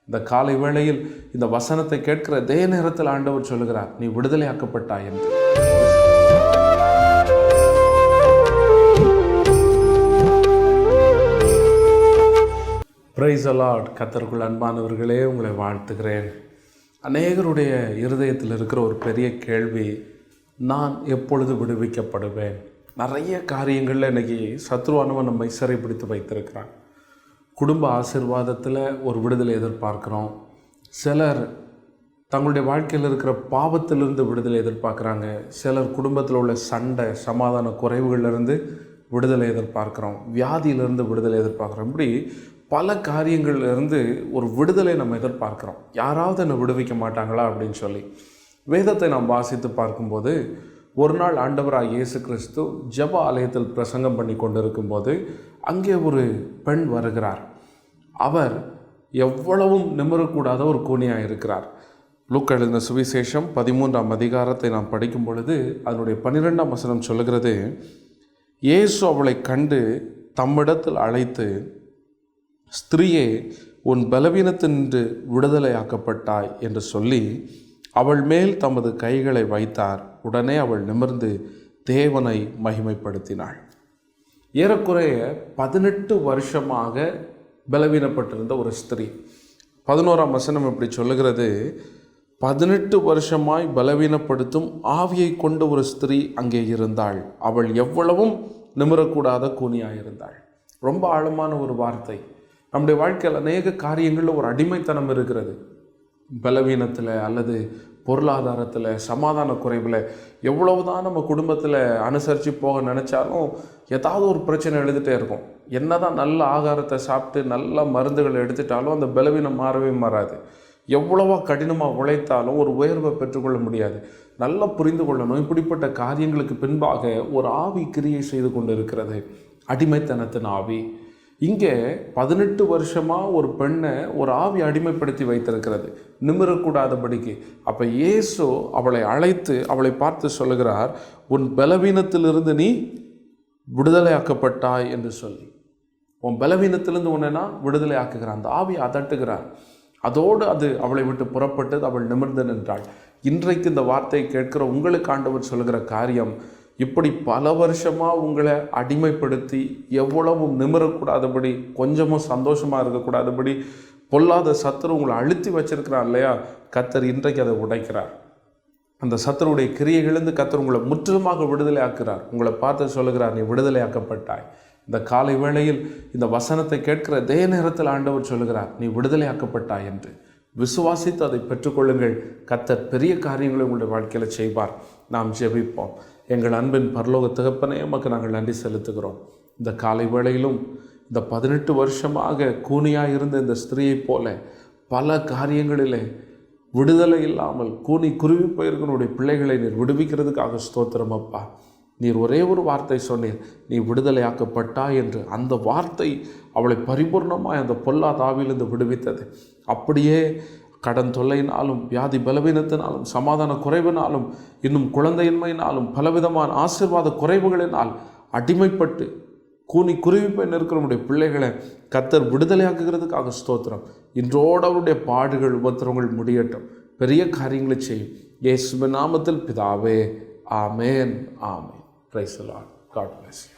இந்த காலை வேளையில் இந்த வசனத்தை கேட்கிற அதே நேரத்தில் ஆண்டவர் சொல்லுகிறார், நீ விடுதலையாக்கப்பட்டாய் என்று. Price the Lord. கர்த்தருக்குள் அன்பானவர்களே, உங்களை வாழ்த்துகிறேன். அநேகருடைய இருதயத்தில் இருக்கிற ஒரு பெரிய கேள்வி, நான் எப்பொழுது விடுவிக்கப்படுவேன்? நிறைய காரியங்களில் இன்றைக்கி சத்ருவானவன் நம்மை சிறைப்பிடித்து வைத்திருக்கிறான். குடும்ப ஆசீர்வாதத்தில் ஒரு விடுதலை எதிர்பார்க்குறோம். சிலர் தங்களுடைய வாழ்க்கையில் இருக்கிற பாவத்திலிருந்து விடுதலை எதிர்பார்க்குறாங்க. சிலர் குடும்பத்தில் உள்ள சண்டை சமாதான குறைவுகளிலிருந்து விடுதலை எதிர்பார்க்குறோம். வியாதியிலிருந்து விடுதலை எதிர்பார்க்குறோம். இப்படி பல காரியங்கள்லேருந்து ஒரு விடுதலை நம்ம எதிர்பார்க்குறோம். யாராவது என்னை விடுவிக்க மாட்டாங்களா அப்படின்னு சொல்லி வேதத்தை நாம் வாசித்து பார்க்கும்போது, ஒரு நாள் ஆண்டவராக இயேசு கிறிஸ்து ஜெப ஆலயத்தில் பிரசங்கம் பண்ணி கொண்டிருக்கும்போது அங்கே ஒரு பெண் வருகிறார். அவர் எவ்வளவும் நிமிரக்கூடாத ஒரு கூனியாக இருக்கிறார். லூக்கா எழுதின சுவிசேஷம் 13ஆம் அதிகாரத்தை நாம் படிக்கும் பொழுது அதனுடைய 12ஆம் வசனம் சொல்லுகிறது, இயேசு அவளை கண்டு தம்மிடத்தில் அழைத்து, ஸ்திரீயே, உன் பலவீனத்தினின்று விடுதலையாக்கப்பட்டாய் என்று சொல்லி அவள் மேல் தமது கைகளை வைத்தார். உடனே அவள் நிமிர்ந்து தேவனை மகிமைப்படுத்தினாள். ஏறக்குறைய 18 வருஷமாக பலவீனப்பட்டிருந்த ஒரு ஸ்திரீ. 11ஆம் வசனம் இப்படி சொல்லுகிறது, 18 வருஷமாய் பலவீனப்படுத்தும் ஆவியை கொண்ட ஒரு ஸ்திரீ அங்கே இருந்தாள். அவள் எவ்வளவும் நிமிரக்கூடாத கூனியாயிருந்தாள். ரொம்ப ஆழமான ஒரு வார்த்தை. நம்முடைய வாழ்க்கையில் அநேக காரியங்களில் ஒரு அடிமைத்தனம் இருக்கிறது. பலவீனத்தில் அல்லது பொருளாதாரத்தில், சமாதான குறைவில், எவ்வளவுதான் நம்ம குடும்பத்தில் அனுசரித்து போக நினச்சாலும் ஏதாவது ஒரு பிரச்சனை எழுதிட்டே இருக்கும். என்ன தான் நல்ல ஆகாரத்தை சாப்பிட்டு நல்ல மருந்துகளை எடுத்துட்டாலும் அந்த பலவீனம் மாறவே மாறாது. எவ்வளவோ கடினமாக உழைத்தாலும் ஒரு உயர்வை பெற்றுக்கொள்ள முடியாது. நல்லா புரிந்து கொள்ளணும், இப்படிப்பட்ட காரியங்களுக்கு பின்பாக ஒரு ஆவி கிரியை செய்து கொண்டு இருக்கிறது, அடிமைத்தனத்தின் ஆவி. இங்கே 18 வருஷமாக ஒரு பெண்ணை ஒரு ஆவி அடிமைப்படுத்தி வைத்திருக்கிறது, நிமிரக்கூடாதபடிக்கு. அப்போ இயேசு அவளை அழைத்து அவளை பார்த்து சொல்லுகிறார், உன் பலவீனத்திலிருந்து நீ விடுதலையாக்கப்பட்டாய் என்று சொல்லி. உன் பலவீனத்திலிருந்து உன்னை விடுதலை ஆக்குகிறான். அந்த ஆவியை அதட்டுகிறார். அதோடு அது அவளை விட்டு புறப்பட்டது. அவள் நிமிர்ந்து நின்றாள். இன்றைக்கு இந்த வார்த்தையை கேட்கிற உங்களுக்கு ஆண்டவர் சொல்லுகிற காரியம், இப்படி பல வருஷமாக உங்களை அடிமைப்படுத்தி எவ்வளவும் நிமிரக்கூடாதபடி, கொஞ்சமும் சந்தோஷமாக இருக்கக்கூடாதபடி பொல்லாத சத்துரு உங்களை அழுத்தி வச்சிருக்கிறார் இல்லையா, கர்த்தர் இன்றைக்கு அதை உடைக்கிறார். அந்த சத்துருடைய கிரியைகளிலிருந்து கர்த்தர் உங்களை முற்றிலுமாக விடுதலை ஆக்குறார். உங்களை பார்த்து சொல்லுகிறார், நீ விடுதலை ஆக்கப்பட்டாய். இந்த காலை வேளையில் இந்த வசனத்தை கேட்கிற அதே நேரத்தில் ஆண்டவர் சொல்லுகிறார், நீ விடுதலை ஆக்கப்பட்டாய் என்று. விசுவாசித்து அதை பெற்றுக்கொள்ளுங்கள். கர்த்தர் பெரிய காரியங்களை உங்களுடைய வாழ்க்கையில் செய்வார். நாம் ஜெபிப்போம். எங்கள் அன்பின் பரலோக தகப்பனே, உமக்கு நாங்கள் நன்றி செலுத்துகிறோம். இந்த காலை வேளையிலும் இந்த 18 வருஷமாக கூனியாக இருந்த இந்த ஸ்திரீயைப் போல பல காரியங்களிலே விடுதலை இல்லாமல் கூனி குருவி போயிருக்கனுடைய பிள்ளைகளை நீர் விடுவிக்கிறதுக்காக ஸ்தோத்திரம் அப்பா. நீர் ஒரே ஒரு வார்த்தை சொன்னீர், நீ விடுதலையாக்கப்பட்டாய் என்று. அந்த வார்த்தை அவளை பரிபூர்ணமாய் அந்த பொல்லாத ஆவியிலிருந்து விடுவித்தது. அப்படியே கடன் தொல்லையினாலும், வியாதி பலவீனத்தினாலும், சமாதான குறைவினாலும், இன்னும் குழந்தையின்மையினாலும், பலவிதமான ஆசீர்வாத குறைவுகளினால் அடிமைப்பட்டு கூனி குருவி போய் நிற்கிற நம்முடைய பிள்ளைகளை கர்த்தர் விடுதலையாக்குகிறதுக்காக ஸ்தோத்திரம். இன்றோடு அவருடைய பாடுகள் உபத்திரங்கள் முடியட்டும். பெரிய காரியங்களை செய்யும். இயேசுவின் நாமத்தில் பிதாவே, ஆமேன், ஆமேன். Praise the Lord. God bless you.